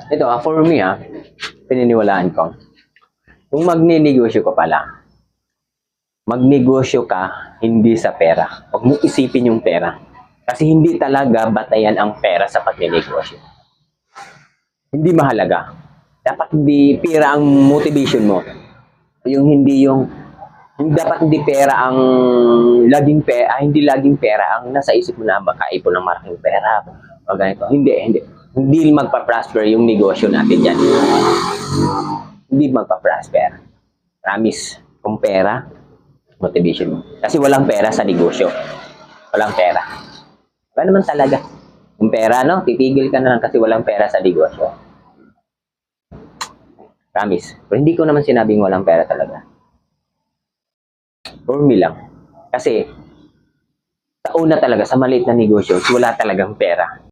Ito, for me, pininiwalaan ko. Kung magninegosyo ka pala, magnegosyo ka hindi sa pera. Huwag mo isipin yung pera. Kasi hindi talaga batayan ang pera sa pagnenegosyo. Hindi mahalaga. Dapat hindi pera ang motivation mo. Dapat hindi pera ang laging pera, hindi laging pera ang nasa isip mo na makaipon ng malaking pera. O ganito. Hindi. Hindi magpa-prosper yung negosyo natin yan. Hindi magpa-prosper. Promise. Kung pera, motivation mo. Kasi walang pera sa negosyo. Walang pera. Wala naman talaga. Yung pera, no? Titigil ka na lang kasi walang pera sa negosyo. Promise. Pero hindi ko naman sinabing walang pera talaga. For me lang. Kasi, sa una talaga, sa maliit na negosyo, wala talagang pera.